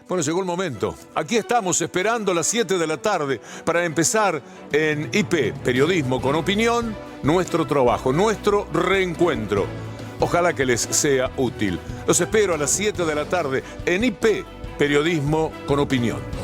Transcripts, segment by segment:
Bueno, llegó el momento. Aquí estamos esperando las 7 de la tarde para empezar en IP, Periodismo con Opinión, nuestro trabajo, nuestro reencuentro. Ojalá que les sea útil. Los espero a las 7 de la tarde en IP, Periodismo con Opinión.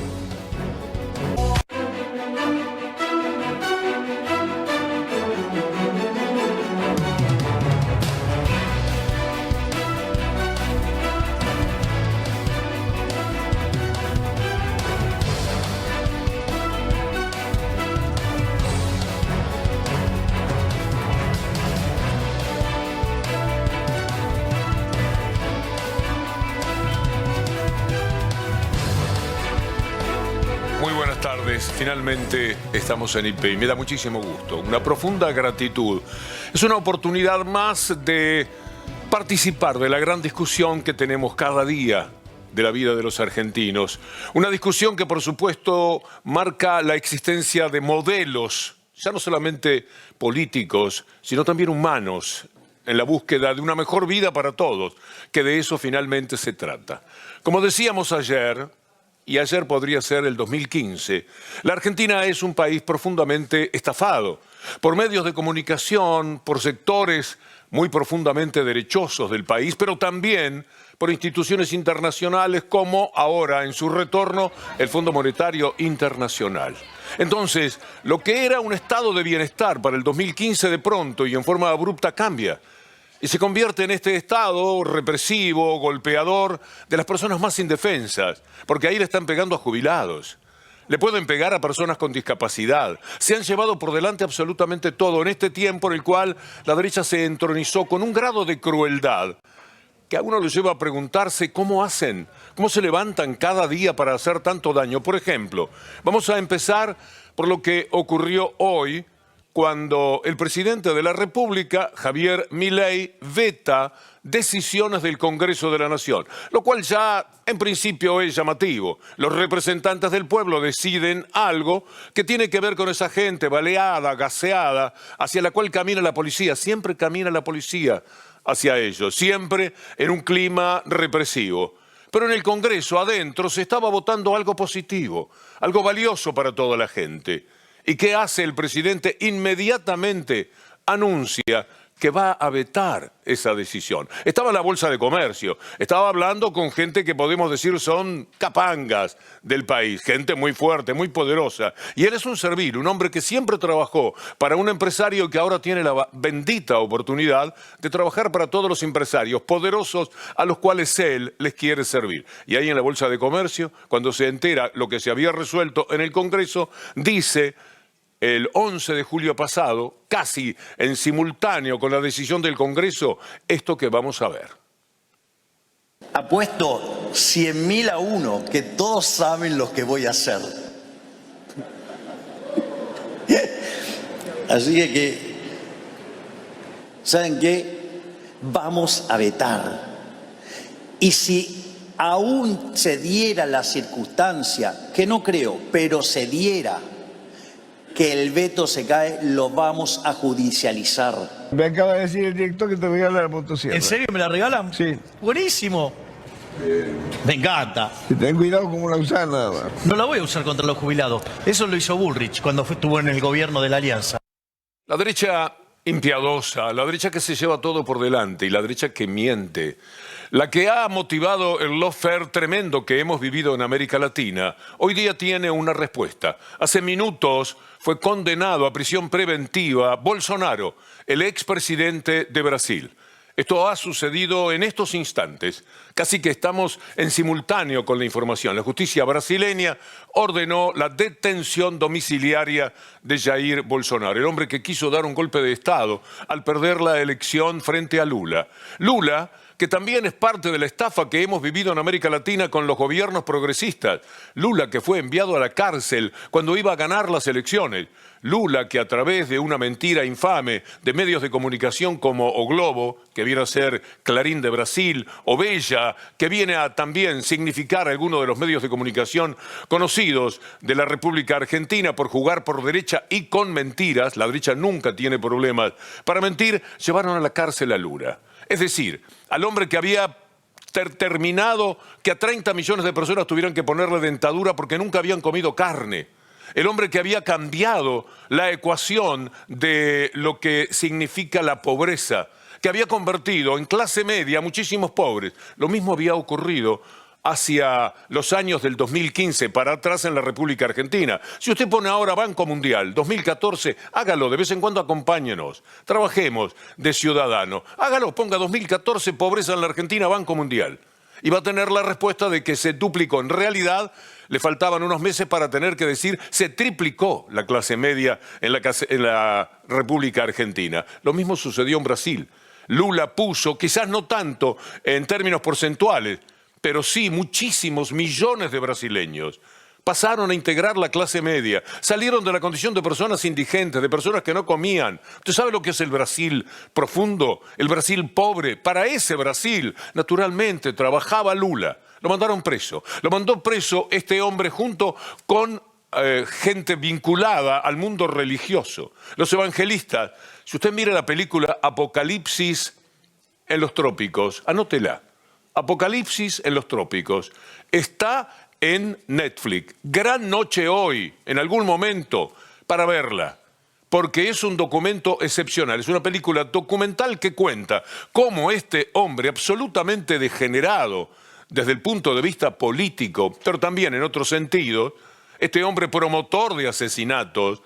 Finalmente estamos en IP y me da muchísimo gusto, una profunda gratitud. Es una oportunidad más de participar de la gran discusión que tenemos cada día de la vida de los argentinos. Una discusión que por supuesto marca la existencia de modelos, ya no solamente políticos, sino también humanos, en la búsqueda de una mejor vida para todos, que de eso finalmente se trata. Como decíamos ayer, y ayer podría ser el 2015, la Argentina es un país profundamente estafado por medios de comunicación, por sectores muy profundamente derechosos del país, pero también por instituciones internacionales como ahora, en su retorno, el Fondo Monetario Internacional. Entonces, lo que era un estado de bienestar para el 2015 de pronto y en forma abrupta cambia. Y se convierte en este estado represivo, golpeador, de las personas más indefensas, porque ahí le están pegando a jubilados. Le pueden pegar a personas con discapacidad. Se han llevado por delante absolutamente todo en este tiempo en el cual la derecha se entronizó con un grado de crueldad que a uno le lleva a preguntarse cómo hacen, cómo se levantan cada día para hacer tanto daño. Por ejemplo, vamos a empezar por lo que ocurrió hoy, cuando el presidente de la República, Javier Milei, veta decisiones del Congreso de la Nación, lo cual ya en principio es llamativo. Los representantes del pueblo deciden algo que tiene que ver con esa gente baleada, gaseada, hacia la cual camina la policía. Siempre camina la policía hacia ellos, siempre en un clima represivo. Pero en el Congreso, adentro, se estaba votando algo positivo, algo valioso para toda la gente. ¿Y qué hace el presidente? Inmediatamente anuncia que va a vetar esa decisión. Estaba en la Bolsa de Comercio, estaba hablando con gente que podemos decir son capangas del país, gente muy fuerte, muy poderosa. Y él es un servil, un hombre que siempre trabajó para un empresario que ahora tiene la bendita oportunidad de trabajar para todos los empresarios poderosos a los cuales él les quiere servir. Y ahí en la Bolsa de Comercio, cuando se entera lo que se había resuelto en el Congreso, dice: el 11 de julio pasado, casi en simultáneo con la decisión del Congreso, esto que vamos a ver. Apuesto 100.000 a 1 que todos saben lo que voy a hacer. Así que, ¿saben qué? Vamos a vetar. Y si aún se diera la circunstancia, que no creo, pero se diera, que el veto se cae, lo vamos a judicializar. Me acaba de decir el director que te regala la motosierra. ¿En serio me la regalan? Sí. Buenísimo. Me encanta. Ten cuidado como la usás nada más. No la voy a usar contra los jubilados. Eso lo hizo Bullrich cuando estuvo en el gobierno de la Alianza. La derecha impiadosa, la derecha que se lleva todo por delante y la derecha que miente, la que ha motivado el lawfare tremendo que hemos vivido en América Latina, hoy día tiene una respuesta. Hace minutos fue condenado a prisión preventiva Bolsonaro, el expresidente de Brasil. Esto ha sucedido en estos instantes. Casi que estamos en simultáneo con la información. La justicia brasileña ordenó la detención domiciliaria de Jair Bolsonaro, el hombre que quiso dar un golpe de Estado al perder la elección frente a Lula. Lula, que también es parte de la estafa que hemos vivido en América Latina con los gobiernos progresistas. Lula, que fue enviado a la cárcel cuando iba a ganar las elecciones. Lula, que a través de una mentira infame de medios de comunicación como O Globo, que viene a ser Clarín de Brasil, o Bella, que viene a también significar algunos de los medios de comunicación conocidos de la República Argentina por jugar por derecha y con mentiras, la derecha nunca tiene problemas para mentir, llevaron a la cárcel a Lula. Es decir, al hombre que había terminado que a 30 millones de personas tuvieran que ponerle dentadura porque nunca habían comido carne. El hombre que había cambiado la ecuación de lo que significa la pobreza, que había convertido en clase media a muchísimos pobres. Lo mismo había ocurrido hacia los años del 2015 para atrás en la República Argentina. Si usted pone ahora Banco Mundial, 2014, hágalo, de vez en cuando acompáñenos, trabajemos de ciudadano. Hágalo, ponga 2014, pobreza en la Argentina, Banco Mundial. Y va a tener la respuesta de que se duplicó. En realidad, le faltaban unos meses para tener que decir, se triplicó la clase media en la República Argentina. Lo mismo sucedió en Brasil. Lula puso, quizás no tanto en términos porcentuales, pero sí muchísimos millones de brasileños pasaron a integrar la clase media, salieron de la condición de personas indigentes, de personas que no comían. ¿Usted sabe lo que es el Brasil profundo, el Brasil pobre? Para ese Brasil, naturalmente, trabajaba Lula. Lo mandaron preso. Lo mandó preso este hombre junto con gente vinculada al mundo religioso. Los evangelistas. Si usted mira la película Apocalipsis en los trópicos, anótela. Apocalipsis en los trópicos. Está en Netflix. Gran noche hoy, en algún momento, para verla. Porque es un documento excepcional. Es una película documental que cuenta cómo este hombre absolutamente degenerado desde el punto de vista político, pero también en otro sentido, este hombre promotor de asesinatos,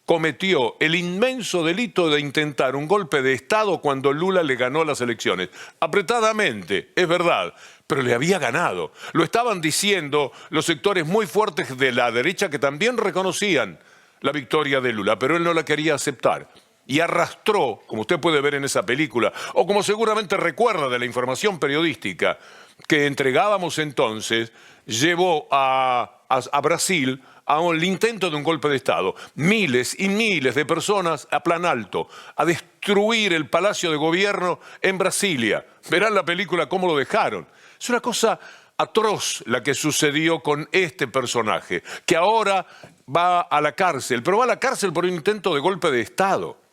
cometió el inmenso delito de intentar un golpe de Estado cuando Lula le ganó las elecciones. Apretadamente, es verdad, pero le había ganado. Lo estaban diciendo los sectores muy fuertes de la derecha que también reconocían la victoria de Lula, pero él no la quería aceptar. Y arrastró, como usted puede ver en esa película, o como seguramente recuerda de la información periodística que entregábamos entonces, llevó a Brasil al intento de un golpe de Estado. Miles y miles de personas a plan alto, a destruir el Palacio de Gobierno en Brasilia. Verán la película cómo lo dejaron. Es una cosa atroz la que sucedió con este personaje, que ahora va a la cárcel, pero va a la cárcel por un intento de golpe de Estado.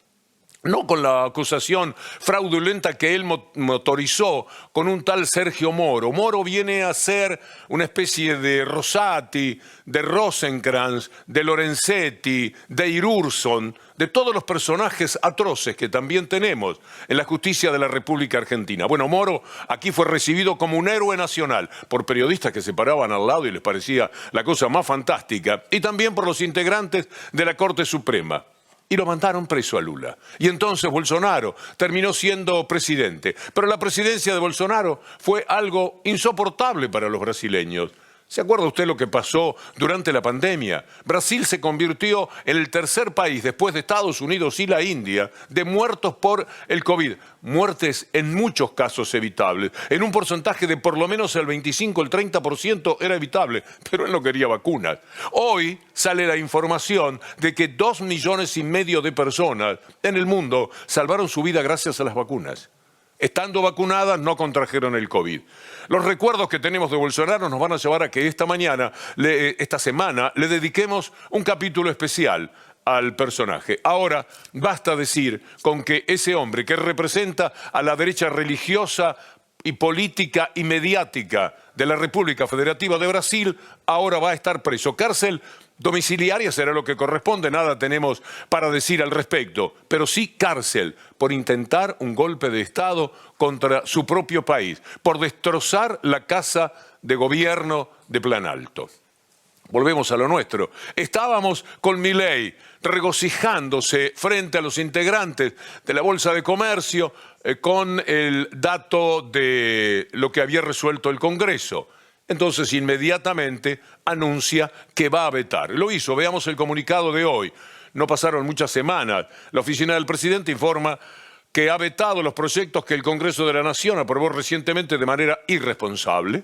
No con la acusación fraudulenta que él motorizó con un tal Sergio Moro. Moro viene a ser una especie de Rosati, de Rosenkrantz, de Lorenzetti, de Irurson, de todos los personajes atroces que también tenemos en la justicia de la República Argentina. Bueno, Moro aquí fue recibido como un héroe nacional por periodistas que se paraban al lado y les parecía la cosa más fantástica, y también por los integrantes de la Corte Suprema. Y lo mandaron preso a Lula. Y entonces Bolsonaro terminó siendo presidente. Pero la presidencia de Bolsonaro fue algo insoportable para los brasileños. ¿Se acuerda usted lo que pasó durante la pandemia? Brasil se convirtió en el tercer país, después de Estados Unidos y la India, de muertos por el COVID. Muertes en muchos casos evitables. En un porcentaje de por lo menos el 25, el 30% era evitable, pero él no quería vacunas. Hoy sale la información de que 2,5 millones de personas en el mundo salvaron su vida gracias a las vacunas. Estando vacunadas, no contrajeron el COVID. Los recuerdos que tenemos de Bolsonaro nos van a llevar a que esta semana, le dediquemos un capítulo especial al personaje. Ahora, basta decir con que ese hombre que representa a la derecha religiosa y política y mediática de la República Federativa de Brasil, ahora va a estar preso. Cárcel domiciliaria será lo que corresponde, nada tenemos para decir al respecto, pero sí cárcel por intentar un golpe de Estado contra su propio país, por destrozar la casa de gobierno de Plan Alto. Volvemos a lo nuestro. Estábamos con Milei regocijándose frente a los integrantes de la Bolsa de Comercio con el dato de lo que había resuelto el Congreso. Entonces, inmediatamente anuncia que va a vetar. Lo hizo, veamos el comunicado de hoy. No pasaron muchas semanas. La oficina del presidente informa que ha vetado los proyectos que el Congreso de la Nación aprobó recientemente de manera irresponsable,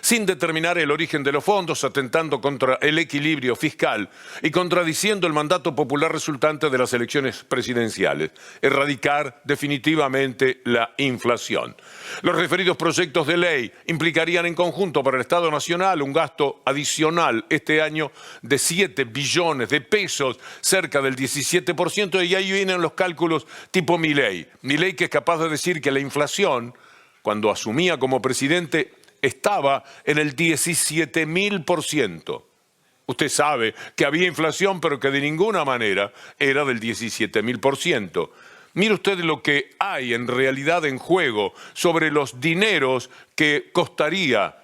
sin determinar el origen de los fondos, atentando contra el equilibrio fiscal y contradiciendo el mandato popular resultante de las elecciones presidenciales. Erradicar definitivamente la inflación. Los referidos proyectos de ley implicarían en conjunto para el Estado Nacional un gasto adicional este año de 7 billones de pesos, cerca del 17%, y ahí vienen los cálculos tipo Milei. Milei, que es capaz de decir que la inflación cuando asumía como presidente, estaba en el 17.000%. Usted sabe que había inflación, pero que de ninguna manera era del 17.000%. Mire usted lo que hay en realidad en juego sobre los dineros que costaría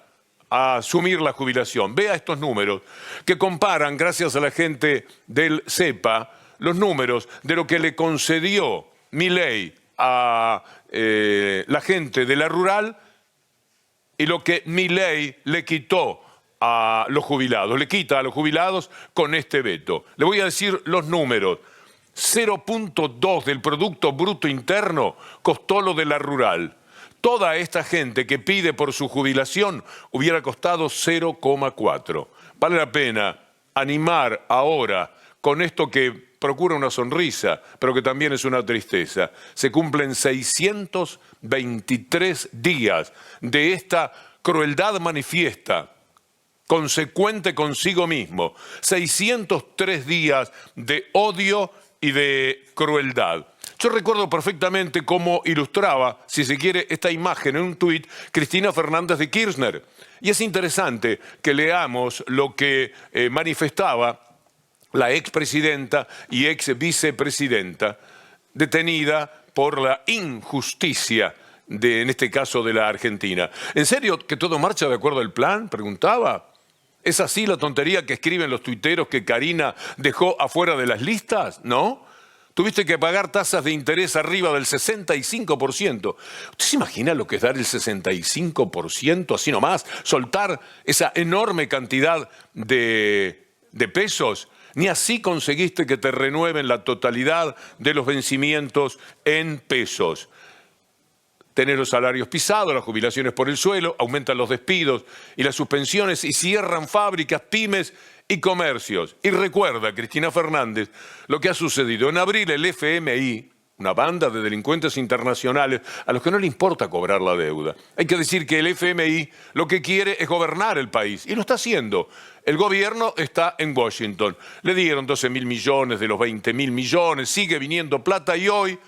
asumir la jubilación. Vea estos números que comparan, gracias a la gente del CEPA, los números de lo que le concedió Milei a la gente de la rural y lo que Milei le quitó a los jubilados. Le quita a los jubilados con este veto. Le voy a decir los números. 0.2 del Producto Bruto Interno costó lo de la rural. Toda esta gente que pide por su jubilación hubiera costado 0,4. Vale la pena animar ahora con esto que procura una sonrisa, pero que también es una tristeza. Se cumplen 623 días de esta crueldad manifiesta, consecuente consigo mismo. 603 días de odio y de crueldad. Yo recuerdo perfectamente cómo ilustraba, si se quiere, esta imagen en un tuit Cristina Fernández de Kirchner. Y es interesante que leamos lo que manifestaba la expresidenta y ex vicepresidenta, detenida por la injusticia en este caso de la Argentina. ¿En serio que todo marcha de acuerdo al plan?, preguntaba. ¿Es así la tontería que escriben los tuiteros que Karina dejó afuera de las listas? ¿No? Tuviste que pagar tasas de interés arriba del 65%. ¿Usted se imagina lo que es dar el 65% así nomás? Soltar esa enorme cantidad de pesos. Ni así conseguiste que te renueven la totalidad de los vencimientos en pesos. Tenés los salarios pisados, las jubilaciones por el suelo, aumentan los despidos y las suspensiones y cierran fábricas, pymes y comercios. Y recuerda, Cristina Fernández, lo que ha sucedido. En abril el FMI, una banda de delincuentes internacionales a los que no le importa cobrar la deuda. Hay que decir que el FMI lo que quiere es gobernar el país y lo está haciendo. El gobierno está en Washington. Le dieron 12.000 millones de los 20.000 millones, sigue viniendo plata y hoy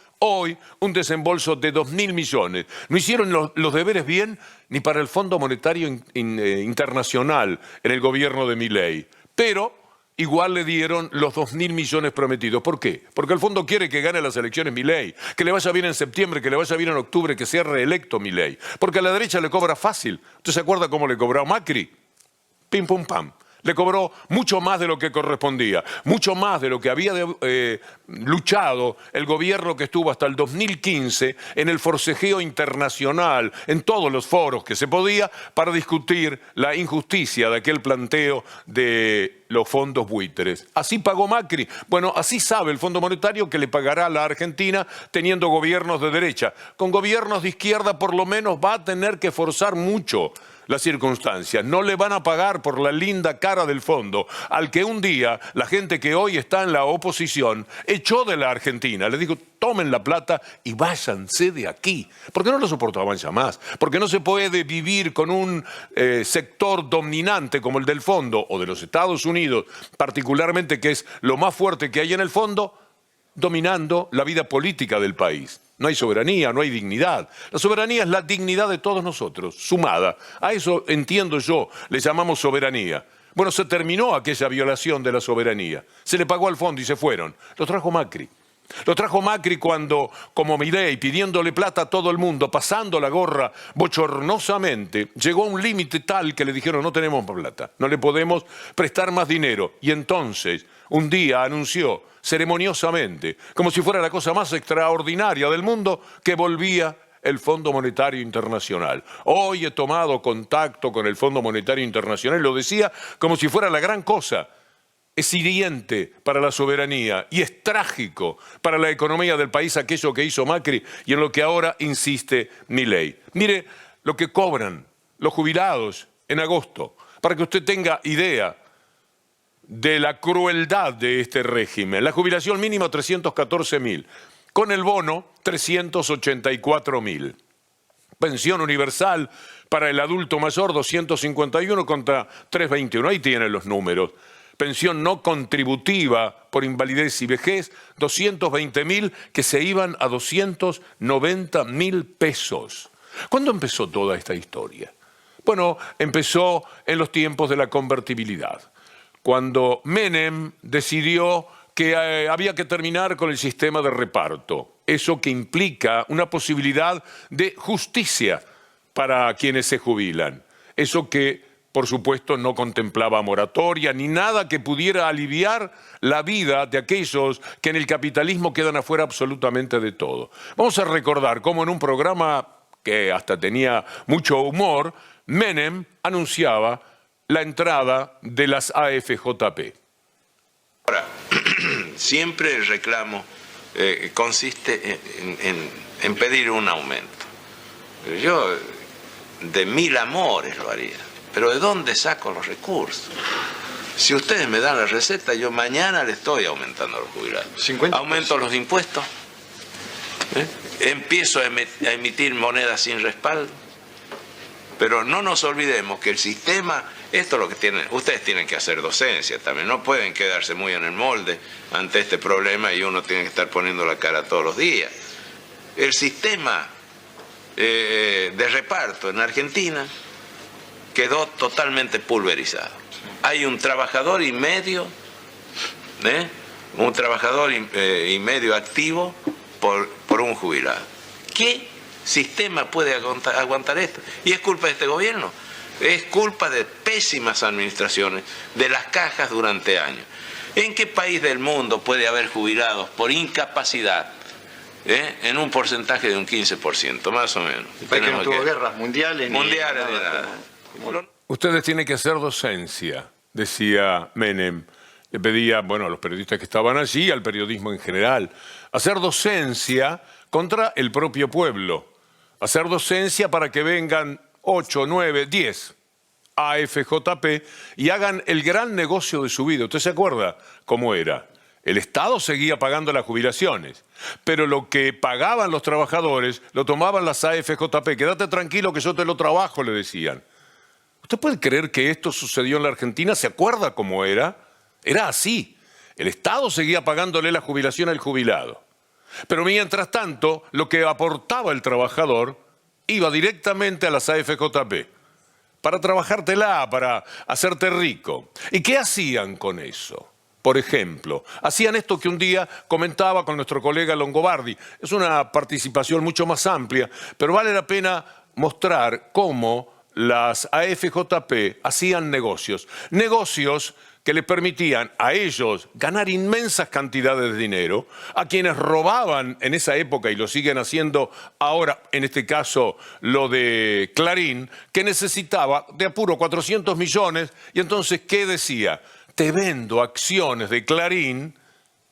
un desembolso de 2.000 millones. No hicieron los deberes bien ni para el Fondo Monetario Internacional en el gobierno de Milei. Pero igual le dieron los 2.000 millones prometidos. ¿Por qué? Porque el fondo quiere que gane las elecciones Milei, que le vaya bien en septiembre, que le vaya bien en octubre, que sea reelecto Milei. Porque a la derecha le cobra fácil. ¿Usted se acuerda cómo le cobró a Macri? Pim, pum, pam. Le cobró mucho más de lo que correspondía, mucho más de lo que había luchado el gobierno que estuvo hasta el 2015 en el forcejeo internacional, en todos los foros que se podía, para discutir la injusticia de aquel planteo de los fondos buitres. Así pagó Macri. Bueno, así sabe el Fondo Monetario que le pagará a la Argentina teniendo gobiernos de derecha. Con gobiernos de izquierda por lo menos va a tener que forzar mucho las circunstancias. No le van a pagar por la linda cara del fondo al que un día la gente que hoy está en la oposición echó de la Argentina. Le digo, tomen la plata y váyanse de aquí. Porque no lo soportaban ya más. Porque no se puede vivir con un sector dominante como el del fondo o de los Estados Unidos, particularmente, que es lo más fuerte que hay en el fondo, dominando la vida política del país. No hay soberanía, no hay dignidad. La soberanía es la dignidad de todos nosotros, sumada. A eso, entiendo yo, le llamamos soberanía. Bueno, se terminó aquella violación de la soberanía. Se le pagó al fondo y se fueron. Lo trajo Macri. Lo trajo Macri cuando, como Milei, pidiéndole plata a todo el mundo, pasando la gorra bochornosamente, llegó a un límite tal que le dijeron, no tenemos más plata, no le podemos prestar más dinero. Y entonces, un día anunció ceremoniosamente, como si fuera la cosa más extraordinaria del mundo, que volvía el Fondo Monetario Internacional. Hoy he tomado contacto con el Fondo Monetario Internacional, lo decía como si fuera la gran cosa. Es hiriente para la soberanía y es trágico para la economía del país aquello que hizo Macri y en lo que ahora insiste Milei. Mire lo que cobran los jubilados en agosto, para que usted tenga idea de la crueldad de este régimen. La jubilación mínima 314.000, con el bono 384.000. Pensión universal para el adulto mayor 251 contra 321. Ahí tienen los números. Pensión no contributiva por invalidez y vejez, 220.000 que se iban a 290.000 pesos. ¿Cuándo empezó toda esta historia? Bueno, empezó en los tiempos de la convertibilidad, cuando Menem decidió que había que terminar con el sistema de reparto. Eso que implica una posibilidad de justicia para quienes se jubilan. Eso que, por supuesto, no contemplaba moratoria ni nada que pudiera aliviar la vida de aquellos que en el capitalismo quedan afuera absolutamente de todo. Vamos a recordar cómo en un programa que hasta tenía mucho humor, Menem anunciaba la entrada de las AFJP. Ahora, siempre el reclamo consiste en pedir un aumento. Yo de 1000 amores lo haría, pero ¿de dónde saco los recursos? Si ustedes me dan la receta, yo mañana le estoy aumentando a los jubilados. 50%. Aumento los impuestos, empiezo a emitir monedas sin respaldo. Pero no nos olvidemos que el sistema, esto es lo que tienen, ustedes tienen que hacer docencia también, no pueden quedarse muy en el molde ante este problema y uno tiene que estar poniendo la cara todos los días. El sistema de reparto en Argentina quedó totalmente pulverizado. Hay un trabajador y medio, y medio activo por un jubilado. ¿Qué sistema puede aguantar esto? Y es culpa de este gobierno, es culpa de pésimas administraciones de las cajas durante años. ¿En qué país del mundo puede haber jubilados por incapacidad en un porcentaje de un 15%, más o menos? El país que no tuvo guerras mundiales. Mundiales ni nada. Ustedes tienen que hacer docencia, decía Menem. Le pedía, bueno, a los periodistas que estaban allí, al periodismo en general, hacer docencia contra el propio pueblo. Hacer docencia para que vengan 8, 9, 10 AFJP y hagan el gran negocio de su vida. ¿Usted se acuerda cómo era? El Estado seguía pagando las jubilaciones, pero lo que pagaban los trabajadores lo tomaban las AFJP. Quédate tranquilo que yo te lo trabajo, le decían. ¿Usted puede creer que esto sucedió en la Argentina? ¿Se acuerda cómo era? Era así. El Estado seguía pagándole la jubilación al jubilado. Pero mientras tanto, lo que aportaba el trabajador iba directamente a las AFJP para trabajártela, para hacerte rico. ¿Y qué hacían con eso? Por ejemplo, hacían esto que un día comentaba con nuestro colega Longobardi. Es una participación mucho más amplia, pero vale la pena mostrar cómo las AFJP hacían negocios. Negocios que les permitían a ellos ganar inmensas cantidades de dinero, a quienes robaban en esa época y lo siguen haciendo ahora, en este caso lo de Clarín, que necesitaba de apuro 400 millones, y entonces, ¿qué decía? Te vendo acciones de Clarín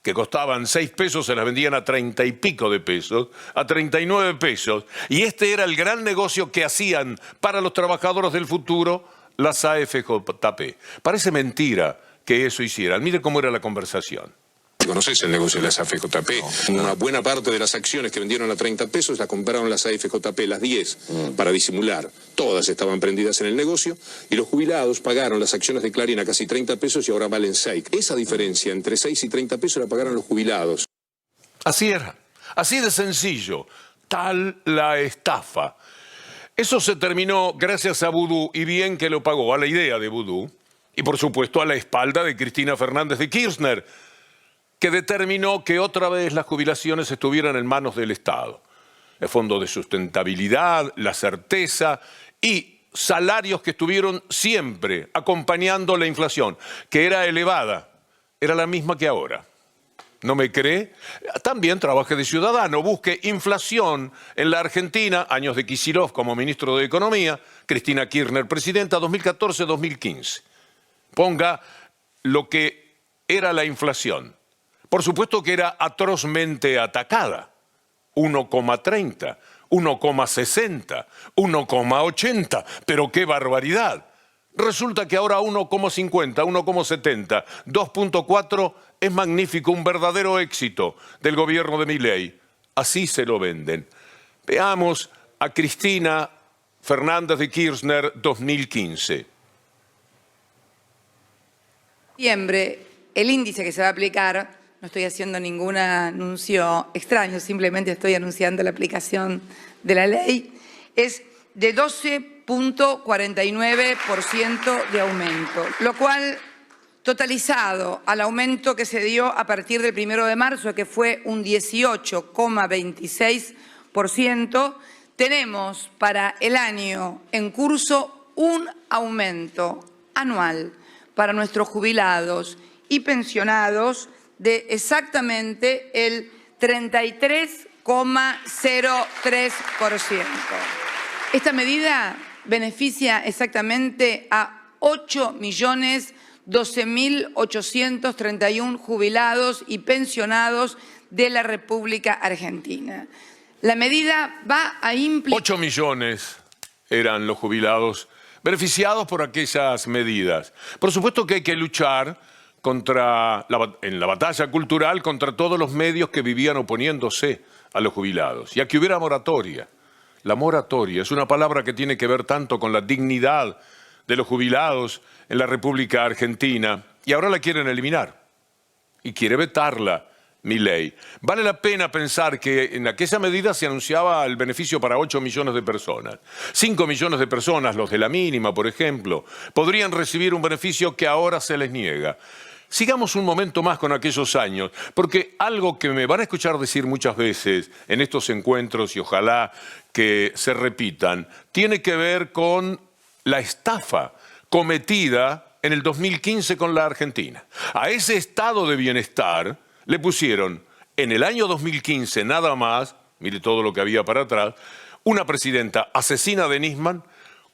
que costaban 6 pesos, se las vendían a 30 y pico de pesos, a 39 pesos, y este era el gran negocio que hacían para los trabajadores del futuro las AFJP. Parece mentira que eso hicieran. Mire cómo era la conversación. ¿Conoces el negocio de las AFJP? No. Una buena parte de las acciones que vendieron a 30 pesos las compraron las AFJP, las 10, para disimular. Todas estaban prendidas en el negocio y los jubilados pagaron las acciones de Clarín a casi 30 pesos y ahora valen 6. Esa diferencia entre 6 y 30 pesos la pagaron los jubilados. Así era, así de sencillo, tal la estafa. Eso se terminó gracias a Vudú, y bien que lo pagó, a la idea de Vudú, y por supuesto a la espalda de Cristina Fernández de Kirchner, que determinó que otra vez las jubilaciones estuvieran en manos del Estado. El Fondo de Sustentabilidad, la certeza y salarios que estuvieron siempre acompañando la inflación, que era elevada, era la misma que ahora. ¿No me cree? También trabaje de ciudadano, busque inflación en la Argentina, años de Kicillof como ministro de Economía, Cristina Kirchner presidenta, 2014-2015. Ponga lo que era la inflación. Por supuesto que era atrozmente atacada. 1,30, 1,60, 1,80, pero qué barbaridad. Resulta que ahora 1,50, 1,70, 2,4 es magnífico, un verdadero éxito del gobierno de Milei. Así se lo venden. Veamos a Cristina Fernández de Kirchner 2015. Diciembre, el índice que se va a aplicar, no estoy haciendo ningún anuncio extraño, simplemente estoy anunciando la aplicación de la ley, es de 12,49% de aumento, lo cual, totalizado al aumento que se dio a partir del 1 de marzo, que fue un 18,26%, tenemos para el año en curso un aumento anual para nuestros jubilados y pensionados de exactamente el 33,03%. Esta medida beneficia exactamente a 8.012.831 jubilados y pensionados de la República Argentina. La medida va a implicar... 8 millones eran los jubilados beneficiados por aquellas medidas. Por supuesto que hay que luchar en la batalla cultural contra todos los medios que vivían oponiéndose a los jubilados. Y a que hubiera moratoria. La moratoria es una palabra que tiene que ver tanto con la dignidad de los jubilados en la República Argentina, y ahora la quieren eliminar. Y quiere vetarla Milei. Vale la pena pensar que en aquella medida se anunciaba el beneficio para 8 millones de personas. 5 millones de personas, los de la mínima, por ejemplo, podrían recibir un beneficio que ahora se les niega. Sigamos un momento más con aquellos años, porque algo que me van a escuchar decir muchas veces en estos encuentros, y ojalá que se repitan, tiene que ver con la estafa cometida en el 2015 con la Argentina. A ese estado de bienestar le pusieron en el año 2015 nada más, mire todo lo que había para atrás, una presidenta asesina de Nisman,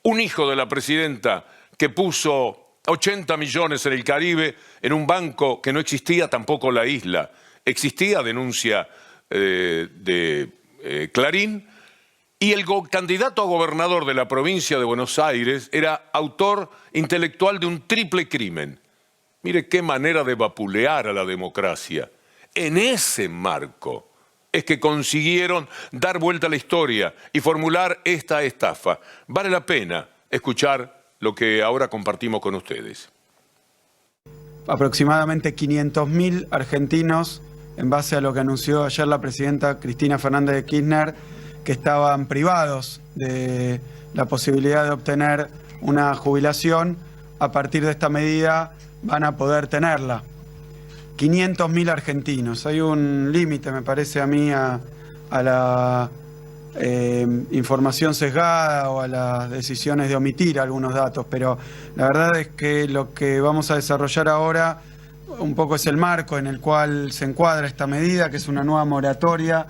un hijo de la presidenta que puso 80 millones en el Caribe en un banco que no existía, tampoco la isla. Existía, denuncia Clarín, y el candidato a gobernador de la provincia de Buenos Aires era autor intelectual de un triple crimen. Mire qué manera de vapulear a la democracia. En ese marco es que consiguieron dar vuelta a la historia y formular esta estafa. Vale la pena escuchar lo que ahora compartimos con ustedes. Aproximadamente 500.000 argentinos, en base a lo que anunció ayer la presidenta Cristina Fernández de Kirchner, que estaban privados de la posibilidad de obtener una jubilación, a partir de esta medida van a poder tenerla. 500.000 argentinos. Hay un límite, me parece a mí, a la información sesgada o a las decisiones de omitir algunos datos, pero la verdad es que lo que vamos a desarrollar ahora un poco es el marco en el cual se encuadra esta medida, que es una nueva moratoria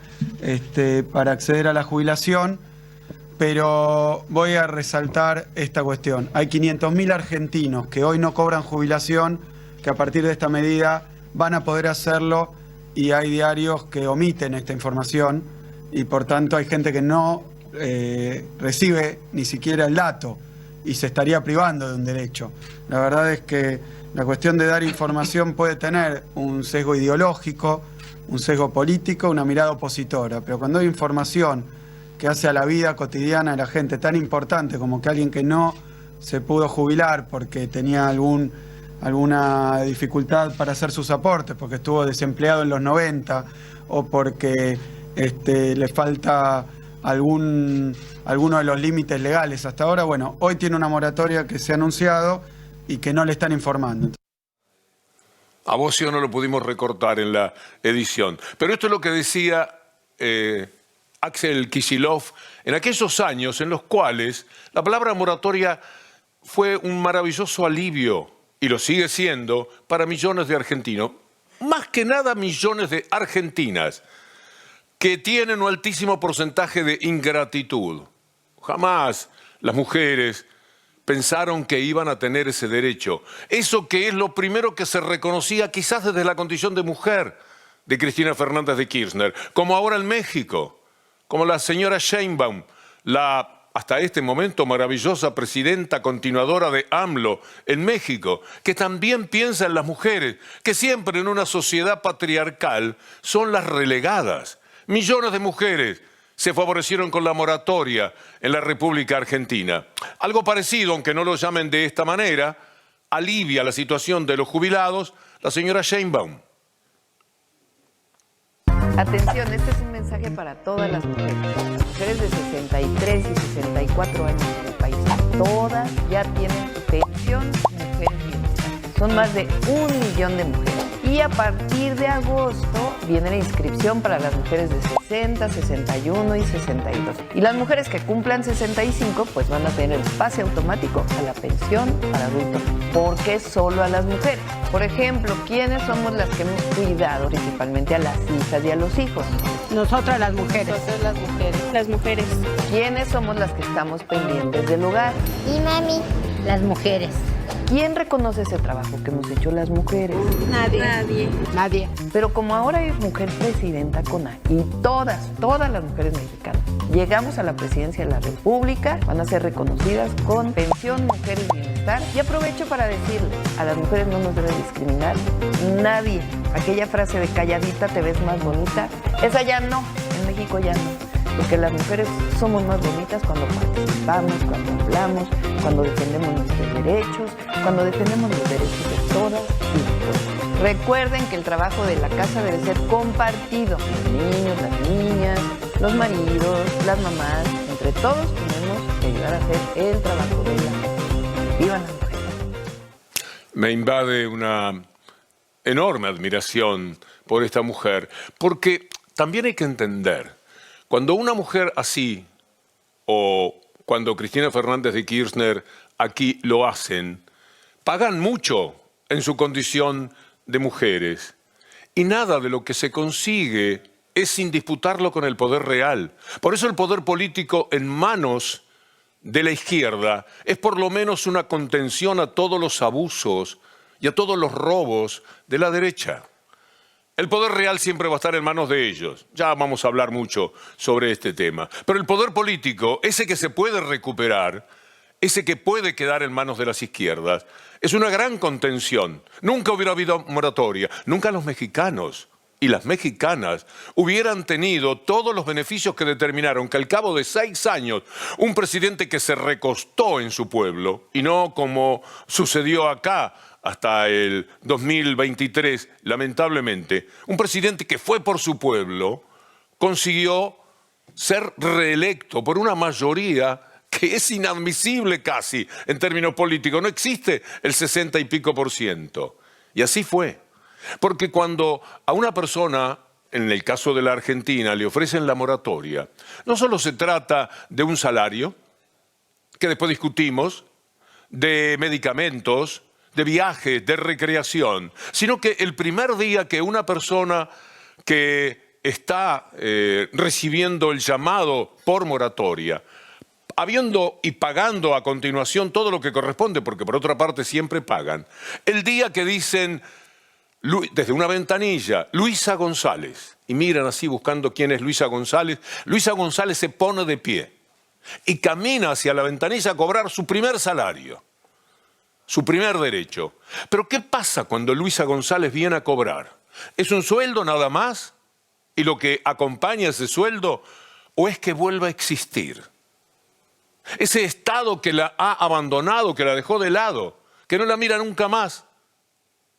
para acceder a la jubilación, pero voy a resaltar esta cuestión. Hay 500.000 argentinos que hoy no cobran jubilación, que a partir de esta medida van a poder hacerlo, y hay diarios que omiten esta información y por tanto hay gente que no recibe ni siquiera el dato y se estaría privando de un derecho. La verdad es que la cuestión de dar información puede tener un sesgo ideológico, un sesgo político, una mirada opositora, pero cuando hay información que hace a la vida cotidiana de la gente tan importante como que alguien que no se pudo jubilar porque tenía alguna dificultad para hacer sus aportes, porque estuvo desempleado en los 90 o porque le falta alguno de los límites legales hasta ahora, bueno, hoy tiene una moratoria que se ha anunciado y que no le están informando. A Bocio no lo pudimos recortar en la edición, pero esto es lo que decía Axel Kicillof en aquellos años en los cuales la palabra moratoria fue un maravilloso alivio, y lo sigue siendo, para millones de argentinos, más que nada millones de argentinas, que tienen un altísimo porcentaje de ingratitud. Jamás las mujeres pensaron que iban a tener ese derecho. Eso que es lo primero que se reconocía quizás desde la condición de mujer de Cristina Fernández de Kirchner, como ahora en México, como la señora Sheinbaum, la hasta este momento maravillosa presidenta continuadora de AMLO en México, que también piensa en las mujeres, que siempre en una sociedad patriarcal son las relegadas. Millones de mujeres se favorecieron con la moratoria en la República Argentina. Algo parecido, aunque no lo llamen de esta manera, alivia la situación de los jubilados la señora Sheinbaum. Atención, este es un mensaje. mensaje para todas las mujeres. Las mujeres de 63 y 64 años en el país, todas ya tienen pensión Mujeres Bienestar. Son más de 1 millón de mujeres. Y a partir de agosto viene la inscripción para las mujeres de 60, 61 y 62. Y las mujeres que cumplan 65 pues van a tener el pase automático a la pensión para adultos. ¿Por qué solo a las mujeres? Por ejemplo, ¿quiénes somos las que hemos cuidado principalmente a las hijas y a los hijos? Nosotras las mujeres. Nosotras las mujeres. Las mujeres. ¿Quiénes somos las que estamos pendientes del hogar? Y mami. Las mujeres. ¿Quién reconoce ese trabajo que hemos hecho las mujeres? Nadie. Nadie. Pero como ahora hay mujer presidenta con A, y todas las mujeres mexicanas llegamos a la presidencia de la República, van a ser reconocidas con pensión Mujeres Bienestar. Y aprovecho para decirle, a las mujeres no nos debe discriminar nadie. Aquella frase de calladita te ves más bonita, esa ya no, en México ya no. Porque las mujeres somos más bonitas cuando participamos, cuando hablamos, cuando defendemos nuestros derechos, cuando defendemos los derechos de todas y de todos. Recuerden que el trabajo de la casa debe ser compartido. Los niños, las niñas, los maridos, las mamás, entre todos tenemos que ayudar a hacer el trabajo de la casa. ¡Viva las mujeres! Me invade una enorme admiración por esta mujer, porque también hay que entender, cuando una mujer así, o cuando Cristina Fernández de Kirchner aquí lo hacen, pagan mucho en su condición de mujeres. Y nada de lo que se consigue es sin disputarlo con el poder real. Por eso el poder político en manos de la izquierda es por lo menos una contención a todos los abusos y a todos los robos de la derecha. El poder real siempre va a estar en manos de ellos. Ya vamos a hablar mucho sobre este tema. Pero el poder político, ese que se puede recuperar, ese que puede quedar en manos de las izquierdas, es una gran contención. Nunca hubiera habido moratoria. Nunca los mexicanos y las mexicanas hubieran tenido todos los beneficios que determinaron que al cabo de 6 años, un presidente que se recostó en su pueblo, y no como sucedió acá, hasta el 2023, lamentablemente, un presidente que fue por su pueblo consiguió ser reelecto por una mayoría que es inadmisible casi en términos políticos. No existe el 60 y pico %. Y así fue. Porque cuando a una persona, en el caso de la Argentina, le ofrecen la moratoria, no solo se trata de un salario, que después discutimos, de medicamentos, de viajes, de recreación, sino que el primer día que una persona que está recibiendo el llamado por moratoria, habiendo y pagando a continuación todo lo que corresponde, porque por otra parte siempre pagan, el día que dicen desde una ventanilla, Luisa González, y miran así buscando quién es Luisa González se pone de pie y camina hacia la ventanilla a cobrar su primer salario. Su primer derecho. Pero ¿qué pasa cuando Luisa González viene a cobrar? ¿Es un sueldo nada más? ¿Y lo que acompaña ese sueldo? ¿O es que vuelve a existir? Ese Estado que la ha abandonado, que la dejó de lado, que no la mira nunca más,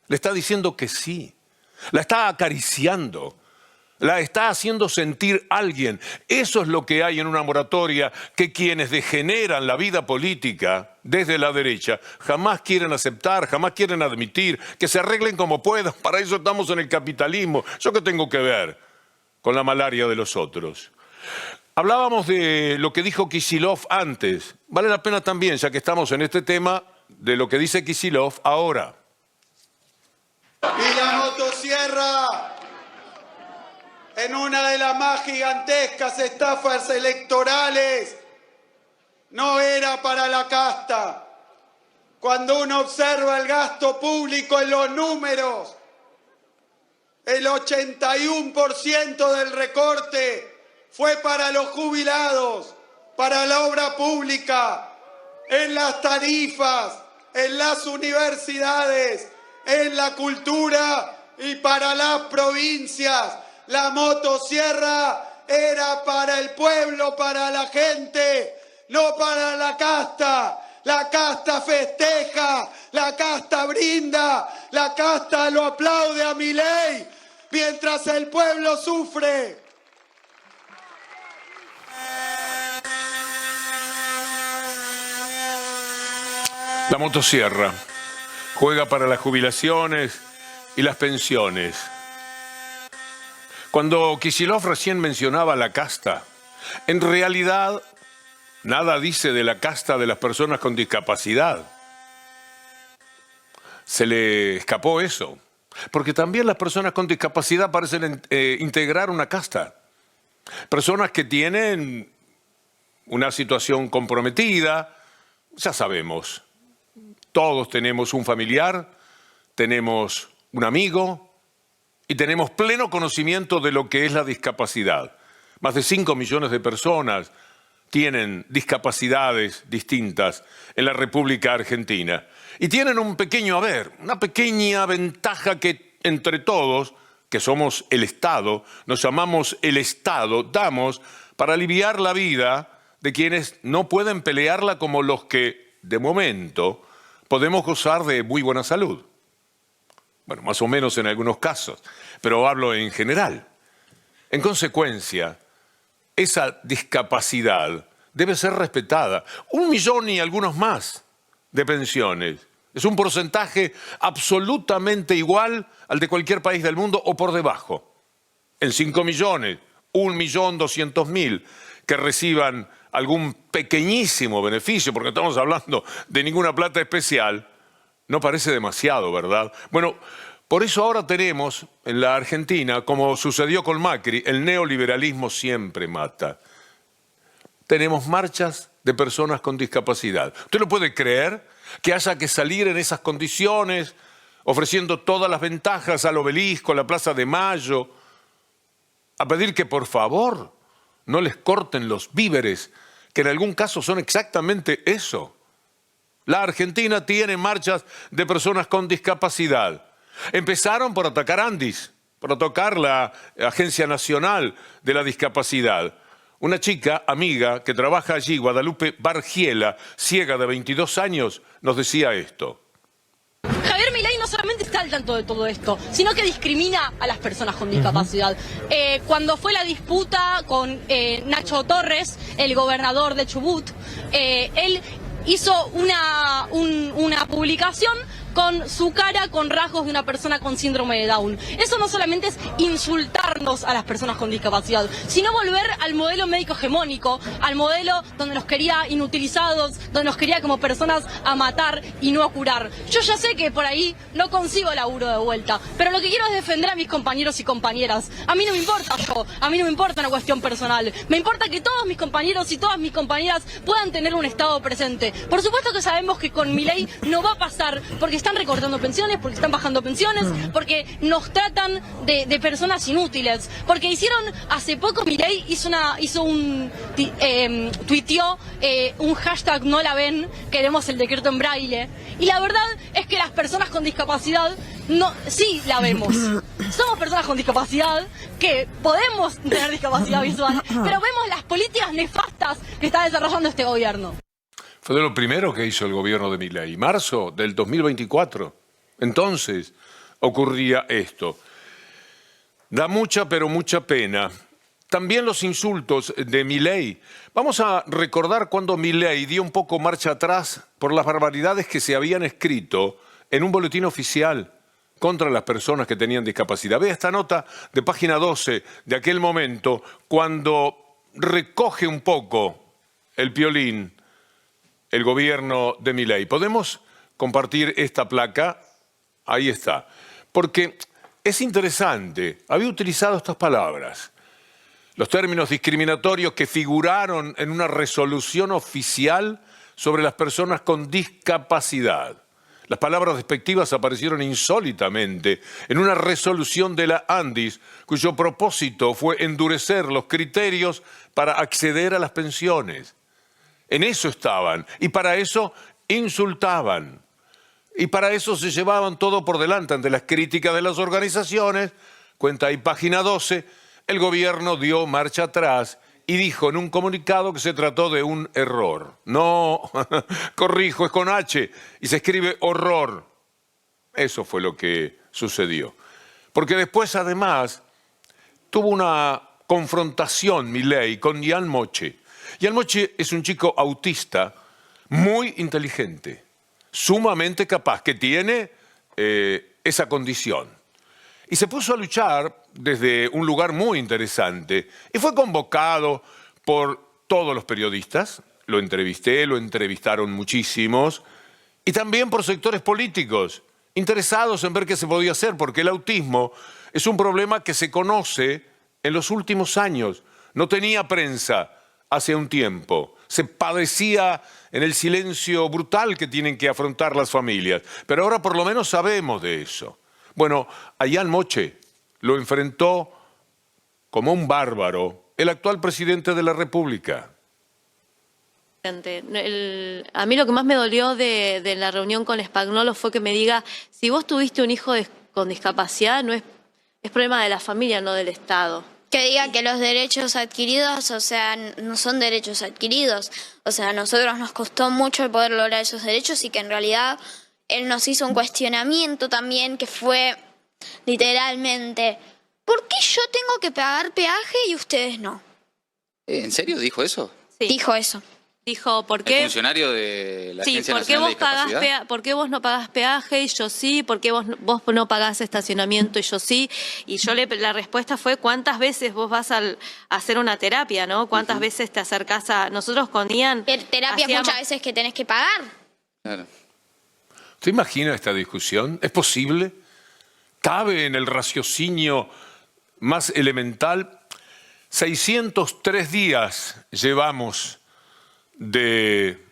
le está diciendo que sí, la está acariciando, la está haciendo sentir alguien. Eso es lo que hay en una moratoria que quienes degeneran la vida política desde la derecha jamás quieren aceptar, jamás quieren admitir, que se arreglen como puedan. Para eso estamos en el capitalismo. ¿Yo qué tengo que ver con la malaria de los otros? Hablábamos de lo que dijo Kicillof antes. Vale la pena también, ya que estamos en este tema, de lo que dice Kicillof ahora. Y la motosierra, en una de las más gigantescas estafas electorales, no era para la casta. Cuando uno observa el gasto público en los números, el 81% del recorte fue para los jubilados, para la obra pública, en las tarifas, en las universidades, en la cultura y para las provincias. La motosierra era para el pueblo, para la gente, no para la casta. La casta festeja, la casta brinda, la casta lo aplaude a Milei, mientras el pueblo sufre. La motosierra juega para las jubilaciones y las pensiones. Cuando Kicillof recién mencionaba la casta, en realidad nada dice de la casta de las personas con discapacidad. Se le escapó eso, porque también las personas con discapacidad parecen integrar una casta. Personas que tienen una situación comprometida, ya sabemos, todos tenemos un familiar, tenemos un amigo y tenemos pleno conocimiento de lo que es la discapacidad. Más de 5 millones de personas tienen discapacidades distintas en la República Argentina y tienen un pequeño haber, una pequeña ventaja que entre todos, que somos el Estado, nos llamamos el Estado, damos para aliviar la vida de quienes no pueden pelearla como los que, de momento, podemos gozar de muy buena salud. Bueno, más o menos en algunos casos, pero hablo en general. En consecuencia, esa discapacidad debe ser respetada. 1 millón y algunos más de pensiones. Es un porcentaje absolutamente igual al de cualquier país del mundo o por debajo. En 5 millones, 1.200.000 que reciban algún pequeñísimo beneficio, porque no estamos hablando de ninguna plata especial, no parece demasiado, ¿verdad? Bueno, por eso ahora tenemos en la Argentina, como sucedió con Macri, el neoliberalismo siempre mata. Tenemos marchas de personas con discapacidad. ¿Usted lo puede creer? Que haya que salir en esas condiciones, ofreciendo todas las ventajas al Obelisco, a la Plaza de Mayo, a pedir que por favor no les corten los víveres, que en algún caso son exactamente eso. La Argentina tiene marchas de personas con discapacidad. Empezaron por atacar Andis, por atacar la Agencia Nacional de la Discapacidad. Una chica, amiga, que trabaja allí, Guadalupe Bargiela, ciega de 22 años, nos decía esto. Javier Milei no solamente está al tanto de todo esto, sino que discrimina a las personas con discapacidad. Cuando fue la disputa con Nacho Torres, el gobernador de Chubut, él hizo una publicación con su cara con rasgos de una persona con síndrome de Down. Eso no solamente es insultarnos a las personas con discapacidad, sino volver al modelo médico hegemónico, al modelo donde nos quería inutilizados, donde nos quería como personas a matar y no a curar. Yo ya sé que por ahí no consigo laburo de vuelta, pero lo que quiero es defender a mis compañeros y compañeras. A mí no me importa yo, a mí no me importa una cuestión personal. Me importa que todos mis compañeros y todas mis compañeras puedan tener un Estado presente. Por supuesto que sabemos que con Milei no va a pasar, porque están recortando pensiones, porque están bajando pensiones, porque nos tratan de personas inútiles, porque hace poco Milei tuiteó un hashtag no la ven, queremos el decreto en braille, y la verdad es que las personas con discapacidad sí la vemos. Somos personas con discapacidad que podemos tener discapacidad visual, pero vemos las políticas nefastas que está desarrollando este gobierno. Fue de lo primero que hizo el gobierno de Milei, marzo del 2024. Entonces ocurría esto. Da mucha, pero mucha pena. También los insultos de Milei. Vamos a recordar cuando Milei dio un poco marcha atrás por las barbaridades que se habían escrito en un boletín oficial contra las personas que tenían discapacidad. Vea esta nota de página 12 de aquel momento, cuando recoge un poco el piolín el gobierno de Milei. ¿Podemos compartir esta placa? Ahí está. Porque es interesante, había utilizado estas palabras, los términos discriminatorios que figuraron en una resolución oficial sobre las personas con discapacidad. Las palabras despectivas aparecieron insólitamente en una resolución de la Andis, cuyo propósito fue endurecer los criterios para acceder a las pensiones. En eso estaban, y para eso insultaban, y para eso se llevaban todo por delante ante las críticas de las organizaciones. Cuenta ahí página 12, el gobierno dio marcha atrás y dijo en un comunicado que se trató de un error. No, corrijo, es con H y se escribe horror. Eso fue lo que sucedió. Porque después, además, tuvo una confrontación Milei con Ian Moche. Ian Moche es un chico autista muy inteligente. sumamente capaz, que tiene esa condición. Y se puso a luchar desde un lugar muy interesante y fue convocado por todos los periodistas. Lo entrevisté, lo entrevistaron muchísimos, y también por sectores políticos interesados en ver qué se podía hacer, porque el autismo es un problema que se conoce en los últimos años. No tenía prensa hace un tiempo. Se padecía en el silencio brutal que tienen que afrontar las familias. Pero ahora por lo menos sabemos de eso. Bueno, Ayán Moche lo enfrentó como un bárbaro el actual presidente de la República. A mí lo que más me dolió de la reunión con Spagnolo fue que me diga, si vos tuviste un hijo con discapacidad, no es problema de la familia, no del Estado. Que diga que los derechos adquiridos, o sea, no son derechos adquiridos. O sea, a nosotros nos costó mucho el poder lograr esos derechos y que en realidad él nos hizo un cuestionamiento también que fue literalmente, ¿por qué yo tengo que pagar peaje y ustedes no? ¿En serio dijo eso? Sí. Dijo eso. Dijo, ¿por qué? ¿El funcionario de la Agencia ¿por qué Nacional de Discapacidad? ¿por qué vos no pagás peaje y yo sí? ¿Por qué vos no pagás estacionamiento y yo sí? Y la respuesta fue, ¿cuántas veces vos vas a hacer una terapia, no? ¿Cuántas veces te acercás a...? Nosotros con Ian... Terapias muchas veces que tenés que pagar. Claro. ¿Usted imagina esta discusión? ¿Es posible? ¿Cabe en el raciocinio más elemental? 603 días llevamos de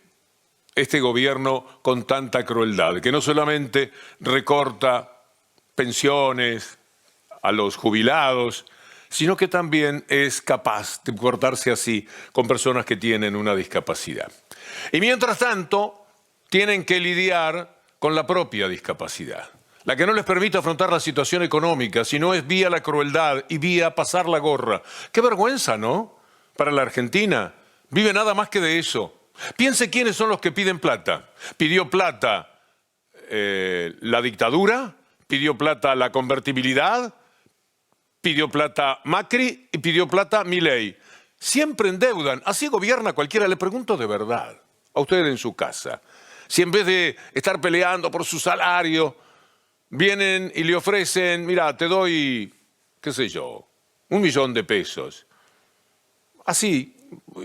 este gobierno con tanta crueldad, que no solamente recorta pensiones a los jubilados, sino que también es capaz de cortarse así con personas que tienen una discapacidad. Y mientras tanto, tienen que lidiar con la propia discapacidad, la que no les permite afrontar la situación económica, sino es vía la crueldad y vía pasar la gorra. ¡Qué vergüenza!, ¿no?, para la Argentina. Vive nada más que de eso. Piense quiénes son los que piden plata. Pidió plata la dictadura, pidió plata la convertibilidad, pidió plata Macri y pidió plata Milei. Siempre endeudan. Así gobierna cualquiera. Le pregunto de verdad a usted en su casa. Si en vez de estar peleando por su salario, vienen y le ofrecen, mira, te doy, qué sé yo, 1 millón de pesos. Así.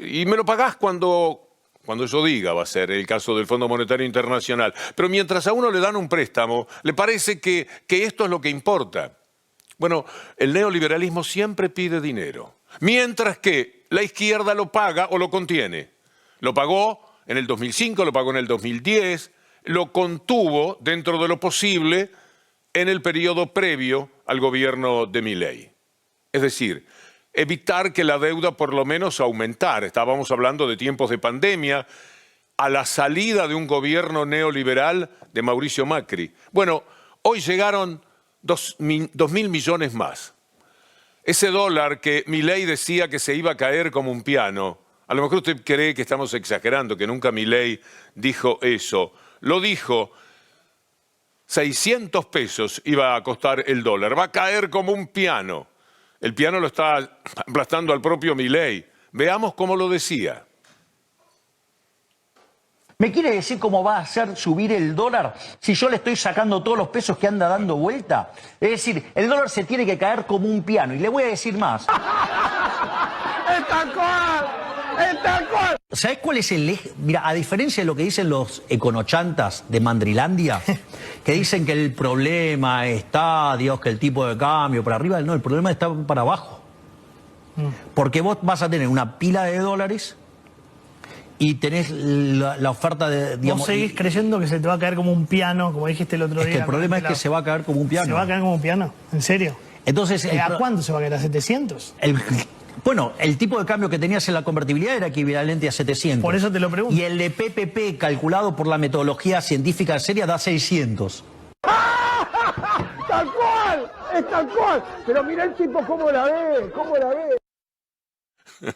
Y me lo pagás cuando yo diga, va a ser el caso del Fondo Monetario Internacional. Pero mientras a uno le dan un préstamo, le parece que esto es lo que importa. Bueno, el neoliberalismo siempre pide dinero, mientras que la izquierda lo paga o lo contiene. Lo pagó en el 2005, lo pagó en el 2010, lo contuvo dentro de lo posible en el periodo previo al gobierno de Milei. Es decir, evitar que la deuda por lo menos aumentara. Estábamos hablando de tiempos de pandemia, a la salida de un gobierno neoliberal de Mauricio Macri. Bueno, hoy llegaron 2.000 millones más. Ese dólar que Milei decía que se iba a caer como un piano, a lo mejor usted cree que estamos exagerando, que nunca Milei dijo eso. Lo dijo, 600 pesos iba a costar el dólar, va a caer como un piano. El piano lo está aplastando al propio Milei. Veamos cómo lo decía. ¿Me quiere decir cómo va a hacer subir el dólar si yo le estoy sacando todos los pesos que anda dando vuelta? Es decir, el dólar se tiene que caer como un piano. Y le voy a decir más. ¡Es tal cual! ¡Es tal cual! ¿Sabés cuál es el eje? Mira, a diferencia de lo que dicen los econochantas de Mandrilandia, que dicen que el problema está, Dios, que el tipo de cambio para arriba, no, el problema está para abajo. Porque vos vas a tener una pila de dólares y tenés la oferta de... Digamos, vos seguís creyendo que se te va a caer como un piano, como dijiste el otro día. Es que el problema es que se va a caer como un piano. ¿Se va a caer como un piano? ¿En serio? Entonces, ¿A cuánto se va a caer? ¿A 700? Bueno, el tipo de cambio que tenías en la convertibilidad era equivalente a 700. Por eso te lo pregunto. Y el de PPP, calculado por la metodología científica seria, da 600. ¡Tal cual! ¡Es tal cual! Pero mira el tipo cómo la ve, cómo la ve.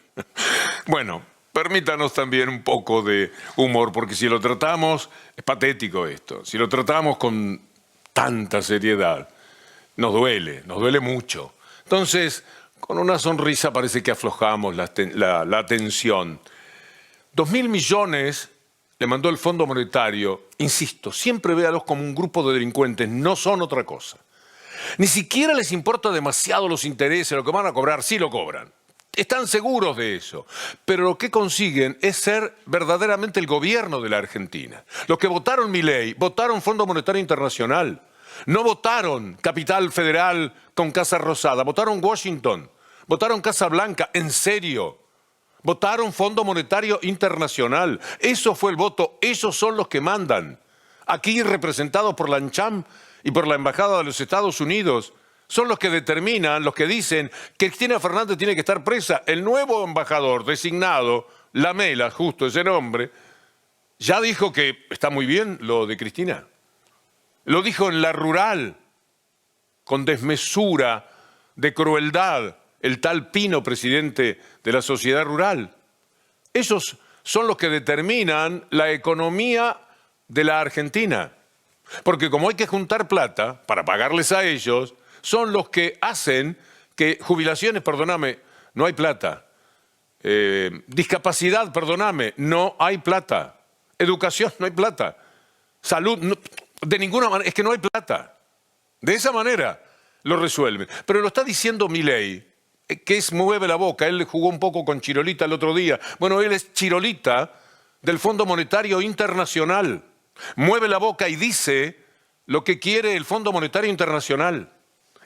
Bueno, permítanos también un poco de humor, porque si lo tratamos, es patético esto, si lo tratamos con tanta seriedad, nos duele mucho. Entonces, con una sonrisa parece que aflojamos la tensión. 2.000 millones le mandó el Fondo Monetario, insisto, siempre véalos como un grupo de delincuentes, no son otra cosa. Ni siquiera les importa demasiado los intereses, lo que van a cobrar, sí lo cobran. Están seguros de eso, pero lo que consiguen es ser verdaderamente el gobierno de la Argentina. Los que votaron Milei, votaron Fondo Monetario Internacional, no votaron Capital Federal con Casa Rosada, votaron Washington, votaron Casa Blanca, en serio. Votaron Fondo Monetario Internacional. Eso fue el voto, esos son los que mandan. Aquí representados por la ANCHAM y por la Embajada de los Estados Unidos, son los que determinan, los que dicen que Cristina Fernández tiene que estar presa. El nuevo embajador designado, Lamela, justo ese nombre, ya dijo que está muy bien lo de Cristina. Lo dijo en La Rural, con desmesura, de crueldad, el tal Pino, presidente de la Sociedad Rural. Esos son los que determinan la economía de la Argentina. Porque como hay que juntar plata para pagarles a ellos, son los que hacen que jubilaciones, perdóname, no hay plata. Discapacidad, perdóname, no hay plata. Educación, no hay plata. Salud, no, de ninguna manera, es que no hay plata. De esa manera lo resuelven. Pero lo está diciendo Milei, que mueve la boca. Él jugó un poco con Chirolita el otro día. Bueno, él es Chirolita del Fondo Monetario Internacional. Mueve la boca y dice lo que quiere el Fondo Monetario Internacional.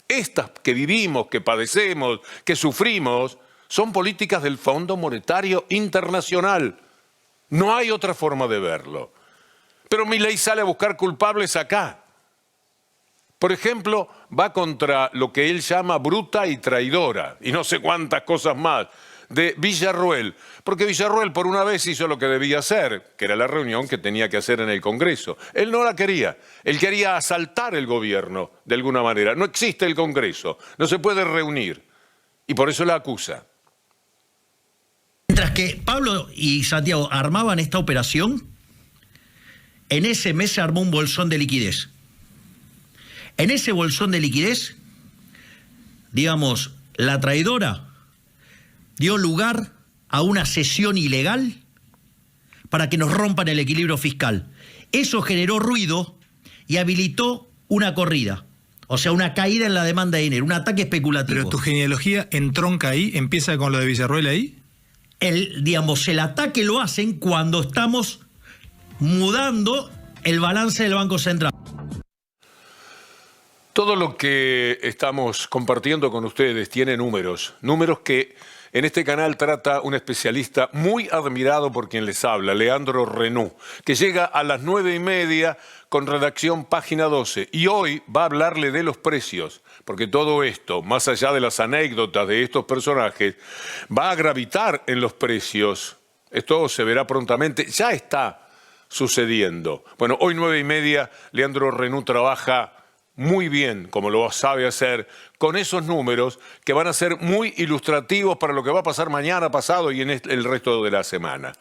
Estas que vivimos, que padecemos, que sufrimos, son políticas del Fondo Monetario Internacional. No hay otra forma de verlo. Pero Milei sale a buscar culpables acá. Por ejemplo, va contra lo que él llama bruta y traidora, y no sé cuántas cosas más, de Villarruel. Porque Villarruel por una vez hizo lo que debía hacer, que era la reunión que tenía que hacer en el Congreso. Él no la quería. Él quería asaltar el gobierno, de alguna manera. No existe el Congreso, no se puede reunir. Y por eso la acusa. Mientras que Pablo y Santiago armaban esta operación, en ese mes se armó un bolsón de liquidez. En ese bolsón de liquidez, digamos, la traidora dio lugar a una cesión ilegal para que nos rompan el equilibrio fiscal. Eso generó ruido y habilitó una corrida, o sea, una caída en la demanda de dinero, un ataque especulativo. ¿Pero tu genealogía entronca ahí? ¿Empieza con lo de Villarruel ahí? El ataque lo hacen cuando estamos mudando el balance del Banco Central. Todo lo que estamos compartiendo con ustedes tiene números que en este canal trata un especialista muy admirado por quien les habla, Leandro Renú, que llega a las 9:30 con redacción Página 12. Y hoy va a hablarle de los precios, porque todo esto, más allá de las anécdotas de estos personajes, va a gravitar en los precios. Esto se verá prontamente, ya está sucediendo. Bueno, hoy 9:30, Leandro Renú trabaja muy bien, como lo sabe hacer, con esos números que van a ser muy ilustrativos para lo que va a pasar mañana, pasado y en el resto de la semana.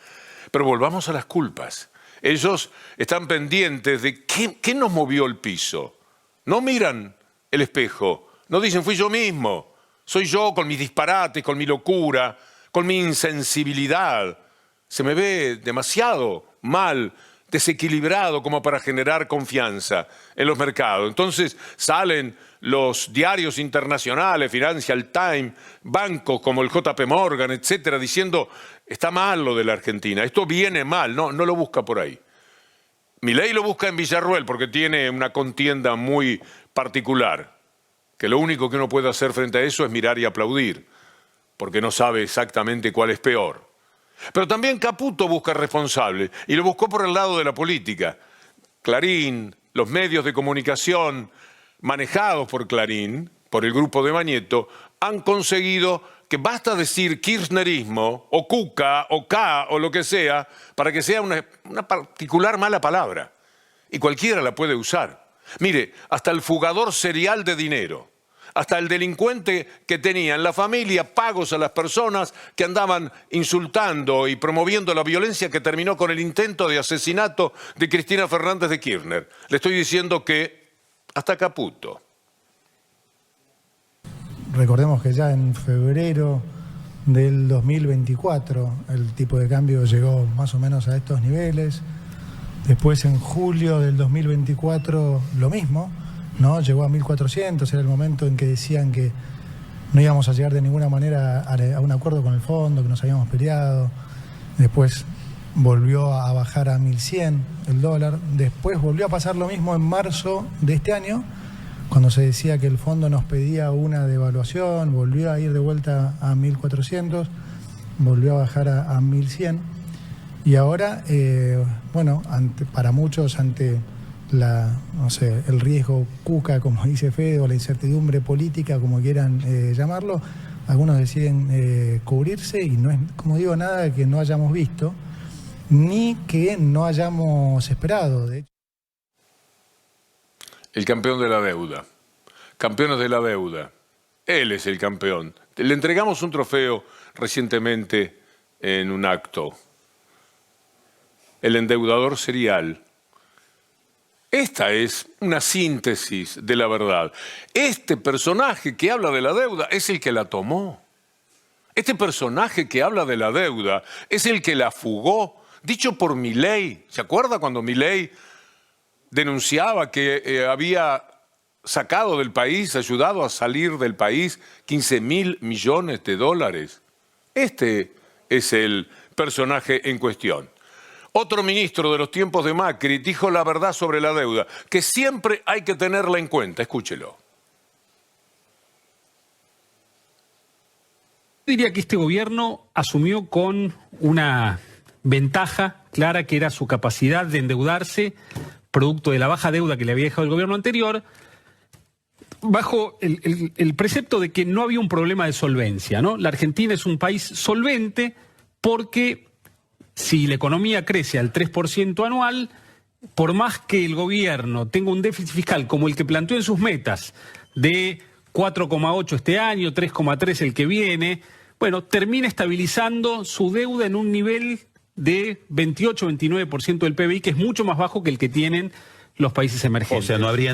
Pero volvamos a las culpas. Ellos están pendientes de qué nos movió el piso. No miran el espejo, no dicen fui yo mismo, soy yo con mis disparates, con mi locura, con mi insensibilidad. Se me ve demasiado mal, desequilibrado como para generar confianza en los mercados. Entonces salen los diarios internacionales, Financial Times, bancos como el JP Morgan, etcétera, diciendo está mal lo de la Argentina, esto viene mal, no lo busca por ahí. Milei lo busca en Villarruel porque tiene una contienda muy particular, que lo único que uno puede hacer frente a eso es mirar y aplaudir, porque no sabe exactamente cuál es peor. Pero también Caputo busca responsables, y lo buscó por el lado de la política. Clarín, los medios de comunicación manejados por Clarín, por el grupo de Mañeto, han conseguido que basta decir kirchnerismo, o cuca, o K, o lo que sea, para que sea una particular mala palabra. Y cualquiera la puede usar. Mire, hasta el fugador serial de dinero, hasta el delincuente que tenía en la familia pagos a las personas que andaban insultando y promoviendo la violencia que terminó con el intento de asesinato de Cristina Fernández de Kirchner. Le estoy diciendo que hasta Caputo. Recordemos que ya en febrero del 2024 el tipo de cambio llegó más o menos a estos niveles. Después en julio del 2024 lo mismo, ¿no? Llegó a 1.400, era el momento en que decían que no íbamos a llegar de ninguna manera a un acuerdo con el fondo, que nos habíamos peleado. Después volvió a bajar a 1.100 el dólar. Después volvió a pasar lo mismo en marzo de este año, cuando se decía que el fondo nos pedía una devaluación, volvió a ir de vuelta a 1.400, volvió a bajar a 1.100. Y ahora, bueno, para muchos, ante el riesgo cuca, como dice Fede, o la incertidumbre política, como quieran llamarlo, algunos deciden cubrirse, y no es, como digo, nada que no hayamos visto, ni que no hayamos esperado. De hecho. El campeón de la deuda. Campeones de la deuda. Él es el campeón. Le entregamos un trofeo recientemente en un acto. El endeudador serial. Esta es una síntesis de la verdad. Este personaje que habla de la deuda es el que la tomó. Este personaje que habla de la deuda es el que la fugó, dicho por Milei. ¿Se acuerda cuando Milei denunciaba que había sacado del país, ayudado a salir del país 15.000 millones de dólares? Este es el personaje en cuestión. Otro ministro de los tiempos de Macri dijo la verdad sobre la deuda, que siempre hay que tenerla en cuenta. Escúchelo. Diría que este gobierno asumió con una ventaja clara, que era su capacidad de endeudarse, producto de la baja deuda que le había dejado el gobierno anterior, bajo el precepto de que no había un problema de solvencia, ¿no? La Argentina es un país solvente porque si la economía crece al 3% anual, por más que el gobierno tenga un déficit fiscal como el que planteó en sus metas, de 4,8 este año, 3,3 el que viene, bueno, termina estabilizando su deuda en un nivel de 28-29% del PBI, que es mucho más bajo que el que tienen los países emergentes. O sea, no habría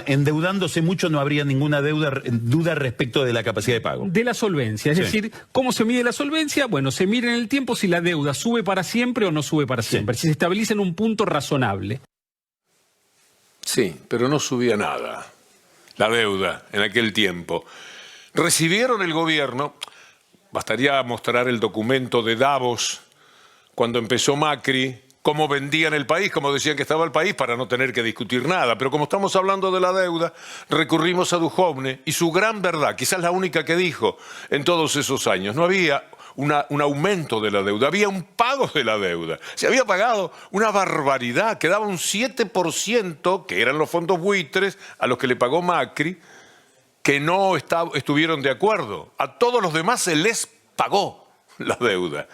endeudándose mucho, no habría ninguna duda respecto de la capacidad de pago. De la solvencia, es decir, ¿cómo se mide la solvencia? Bueno, se mide en el tiempo si la deuda sube para siempre o no sube para siempre, si se estabiliza en un punto razonable. Sí, pero no subía nada, la deuda en aquel tiempo. Recibieron el gobierno, bastaría mostrar el documento de Davos, cuando empezó Macri, cómo vendían el país, cómo decían que estaba el país para no tener que discutir nada. Pero como estamos hablando de la deuda, recurrimos a Duhovne y su gran verdad, quizás la única que dijo en todos esos años, no había un aumento de la deuda, había un pago de la deuda. Se había pagado una barbaridad, quedaba un 7%, que eran los fondos buitres a los que le pagó Macri, que no estuvieron de acuerdo. A todos los demás se les pagó la deuda.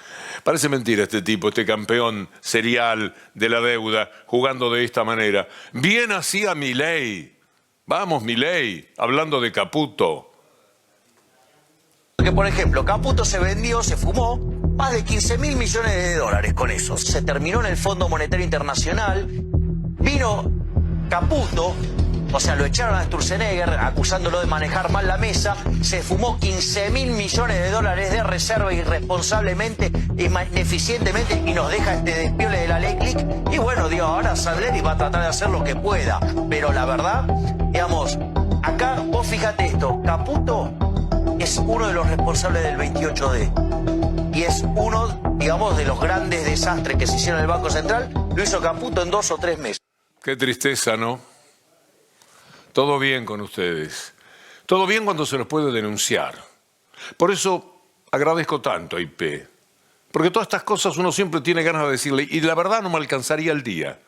Parece mentira este tipo, este campeón serial de la deuda, jugando de esta manera. Bien hacía Milei. Vamos, Milei, hablando de Caputo. Porque, por ejemplo, Caputo se vendió, se fumó más de 15.000 millones de dólares con eso. Se terminó en el Fondo Monetario Internacional, vino Caputo, o sea, lo echaron a Sturzenegger acusándolo de manejar mal la mesa, se fumó 15.000 millones de dólares de reserva irresponsablemente, ineficientemente, y nos deja este despiole de la ley Click. Y bueno, digo, ahora Sandleri va a tratar de hacer lo que pueda. Pero la verdad, digamos, acá vos fíjate esto, Caputo es uno de los responsables del 28D. Y es uno, digamos, de los grandes desastres que se hicieron en el Banco Central. Lo hizo Caputo en 2 o 3 meses. Qué tristeza, ¿no? Todo bien con ustedes. Todo bien cuando se los puede denunciar. Por eso agradezco tanto a IP. Porque todas estas cosas uno siempre tiene ganas de decirle, y la verdad no me alcanzaría el día.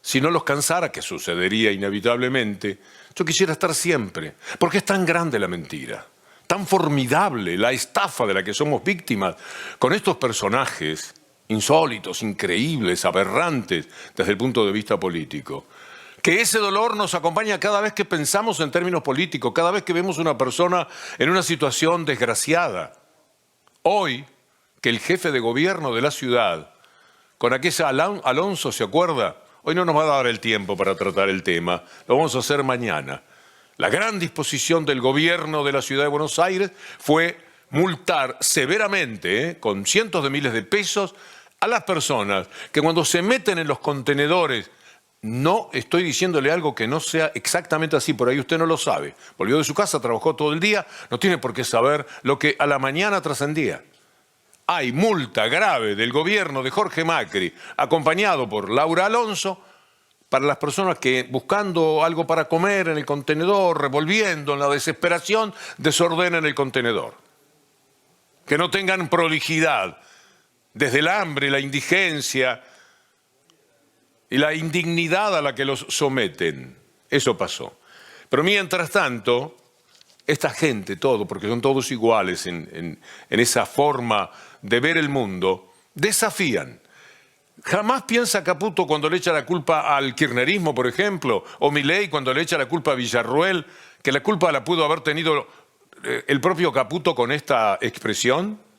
Si no los cansara, que sucedería inevitablemente, yo quisiera estar siempre. Porque es tan grande la mentira, tan formidable la estafa de la que somos víctimas con estos personajes insólitos, increíbles, aberrantes desde el punto de vista político. Que ese dolor nos acompaña cada vez que pensamos en términos políticos, cada vez que vemos una persona en una situación desgraciada. Hoy, que el jefe de gobierno de la ciudad, con aquella Alonso, ¿se acuerda? Hoy no nos va a dar el tiempo para tratar el tema, lo vamos a hacer mañana. La gran disposición del gobierno de la ciudad de Buenos Aires fue multar severamente, con cientos de miles de pesos, a las personas que cuando se meten en los contenedores, no estoy diciéndole algo que no sea exactamente así, por ahí usted no lo sabe. Volvió de su casa, trabajó todo el día, no tiene por qué saber lo que a la mañana trascendía. Hay multa grave del gobierno de Jorge Macri, acompañado por Laura Alonso, para las personas que buscando algo para comer en el contenedor, revolviendo en la desesperación, desordenen el contenedor. Que no tengan prolijidad, desde el hambre, la indigencia y la indignidad a la que los someten. Eso pasó. Pero mientras tanto, esta gente, todo, porque son todos iguales en esa forma de ver el mundo, desafían. Jamás piensa Caputo cuando le echa la culpa al kirchnerismo, por ejemplo, o Milei cuando le echa la culpa a Villarruel, que la culpa la pudo haber tenido el propio Caputo con esta expresión.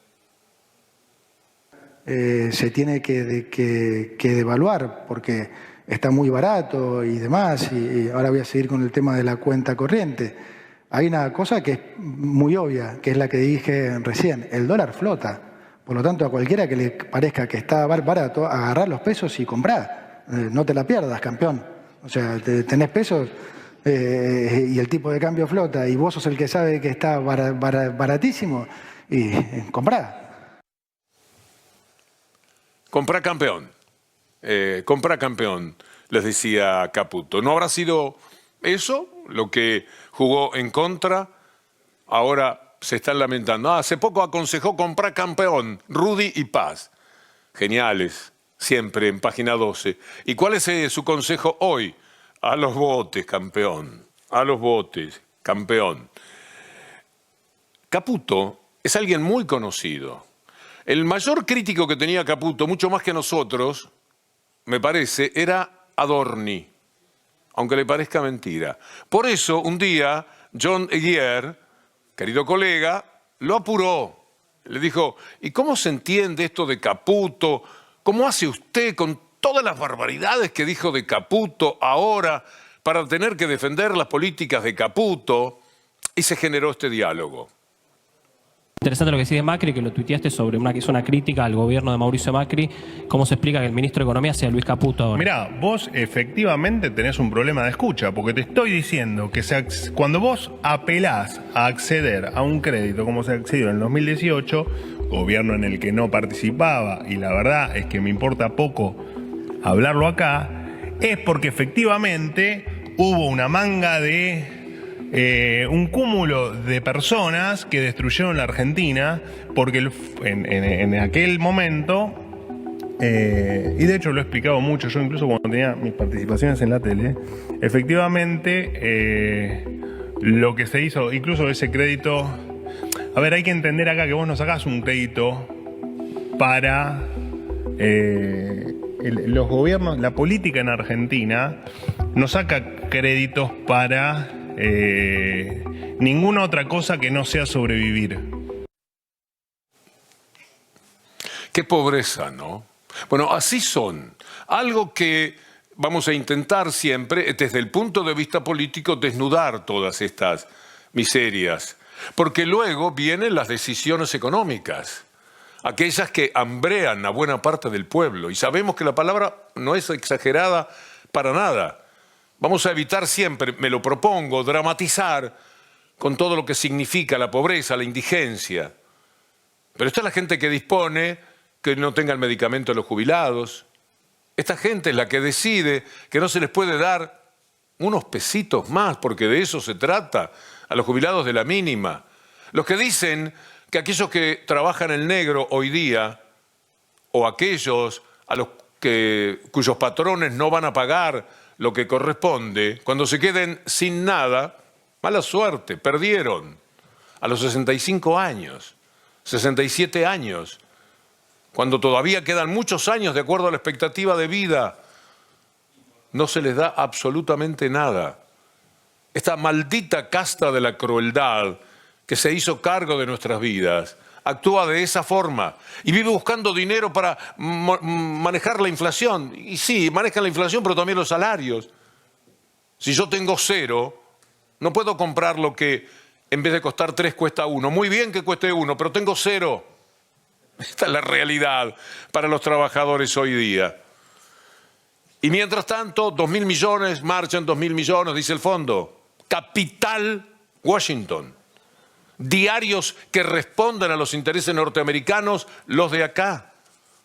Se tiene que devaluar porque está muy barato y demás, y ahora voy a seguir con el tema de la cuenta corriente. Hay una cosa que es muy obvia, que es la que dije recién, el dólar flota. Por lo tanto, a cualquiera que le parezca que está barato, agarrar los pesos y comprar. No te la pierdas, campeón. O sea, tenés pesos y el tipo de cambio flota y vos sos el que sabe que está baratísimo y comprá. Comprá campeón. Comprá campeón, les decía Caputo. ¿No habrá sido eso lo que jugó en contra? Ahora se están lamentando. Hace poco aconsejó comprar campeón, Rudy y Paz. Geniales, siempre en página 12. ¿Y cuál es su consejo hoy? A los botes, campeón. A los botes, campeón. Caputo es alguien muy conocido. El mayor crítico que tenía Caputo, mucho más que nosotros, me parece, era Adorni, aunque le parezca mentira. Por eso, un día, John Eguier, querido colega, lo apuró. Le dijo, ¿y cómo se entiende esto de Caputo? ¿Cómo hace usted con todas las barbaridades que dijo de Caputo ahora para tener que defender las políticas de Caputo? Y se generó este diálogo. Interesante lo que decís de Macri, que lo tuiteaste sobre que es una crítica al gobierno de Mauricio Macri. ¿Cómo se explica que el ministro de Economía sea Luis Caputo ahora? Mirá, vos efectivamente tenés un problema de escucha, porque te estoy diciendo que cuando vos apelás a acceder a un crédito como se accedió en el 2018, gobierno en el que no participaba, y la verdad es que me importa poco hablarlo acá, es porque efectivamente hubo una manga de un cúmulo de personas que destruyeron la Argentina porque en aquel momento, y de hecho lo he explicado mucho, yo incluso cuando tenía mis participaciones en la tele, efectivamente lo que se hizo, incluso ese crédito, a ver, hay que entender acá que vos no sacás un crédito para los gobiernos, la política en Argentina no saca créditos para ninguna otra cosa que no sea sobrevivir. Qué pobreza, ¿no? Bueno, así son. Algo que vamos a intentar siempre, desde el punto de vista político, desnudar todas estas miserias. Porque luego vienen las decisiones económicas, aquellas que hambrean a buena parte del pueblo. Y sabemos que la palabra no es exagerada para nada. Vamos a evitar siempre, me lo propongo, dramatizar con todo lo que significa la pobreza, la indigencia. Pero esta es la gente que dispone que no tengan medicamento a los jubilados. Esta gente es la que decide que no se les puede dar unos pesitos más, porque de eso se trata, a los jubilados de la mínima. Los que dicen que aquellos que trabajan el negro hoy día, o aquellos a los cuyos patrones no van a pagar lo que corresponde, cuando se queden sin nada, mala suerte, perdieron a los 65 años, 67 años, cuando todavía quedan muchos años de acuerdo a la expectativa de vida, no se les da absolutamente nada. Esta maldita casta de la crueldad que se hizo cargo de nuestras vidas, actúa de esa forma y vive buscando dinero para manejar la inflación. Y sí, manejan la inflación, pero también los salarios. Si yo tengo 0, no puedo comprar lo que en vez de costar 3 cuesta 1. Muy bien que cueste 1, pero tengo 0. Esta es la realidad para los trabajadores hoy día. Y mientras tanto, 2.000 millones, marchan 2.000 millones, dice el fondo. Capital, Washington. Diarios que responden a los intereses norteamericanos, los de acá.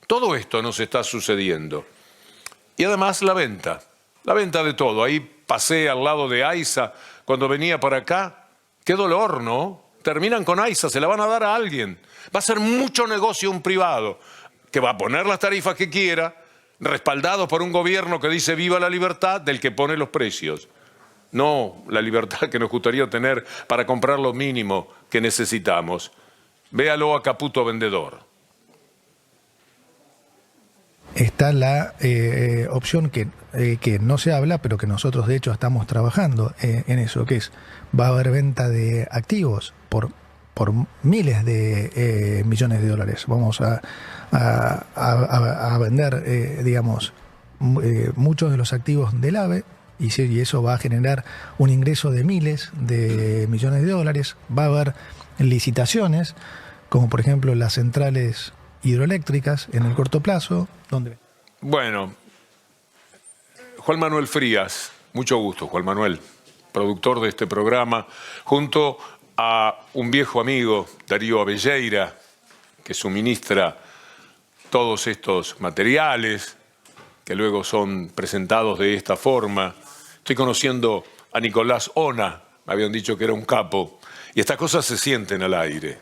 Todo esto nos está sucediendo. Y además la venta de todo. Ahí pasé al lado de AISA cuando venía para acá. Qué dolor, ¿no? Terminan con AISA, se la van a dar a alguien. Va a ser mucho negocio un privado que va a poner las tarifas que quiera, respaldado por un gobierno que dice viva la libertad del que pone los precios. No la libertad que nos gustaría tener para comprar lo mínimo que necesitamos. Véalo a Caputo Vendedor. Está la opción que no se habla, pero que nosotros de hecho estamos trabajando en eso, que es, va a haber venta de activos por miles de millones de dólares. Vamos a vender, digamos, muchos de los activos del AVE, y eso va a generar un ingreso de miles de millones de dólares. Va a haber licitaciones, como por ejemplo las centrales hidroeléctricas en el corto plazo. ¿Dónde? Bueno, Juan Manuel Frías, mucho gusto, Juan Manuel, productor de este programa, junto a un viejo amigo, Darío Abelleira, que suministra todos estos materiales, que luego son presentados de esta forma. Estoy conociendo a Nicolás Ona, me habían dicho que era un capo, y estas cosas se sienten al aire.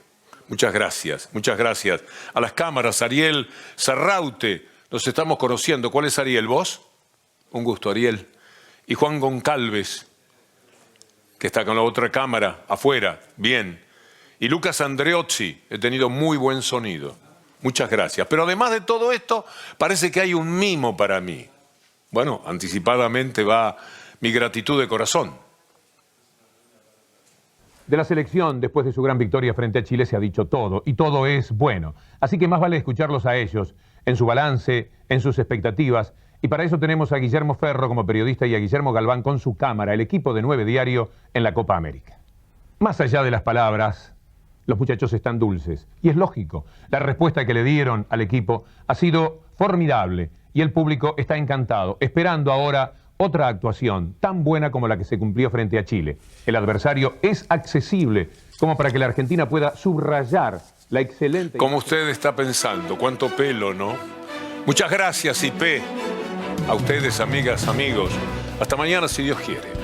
Muchas gracias a las cámaras. Ariel Sarraute, nos estamos conociendo. ¿Cuál es Ariel? ¿Vos? Un gusto, Ariel. Y Juan Goncalves, que está con la otra cámara, afuera, bien. Y Lucas Andreozzi, he tenido muy buen sonido. Muchas gracias. Pero además de todo esto, parece que hay un mimo para mí. Bueno, anticipadamente va mi gratitud de corazón. De la selección, después de su gran victoria frente a Chile, se ha dicho todo, y todo es bueno. Así que más vale escucharlos a ellos, en su balance, en sus expectativas. Y para eso tenemos a Guillermo Ferro como periodista y a Guillermo Galván con su cámara, el equipo de 9 Diario en la Copa América. Más allá de las palabras, los muchachos están dulces. Y es lógico, la respuesta que le dieron al equipo ha sido formidable y el público está encantado, esperando ahora otra actuación tan buena como la que se cumplió frente a Chile. El adversario es accesible como para que la Argentina pueda subrayar la excelente... Como usted está pensando, cuánto pelo, ¿no? Muchas gracias, IP. A ustedes, amigas, amigos. Hasta mañana, si Dios quiere.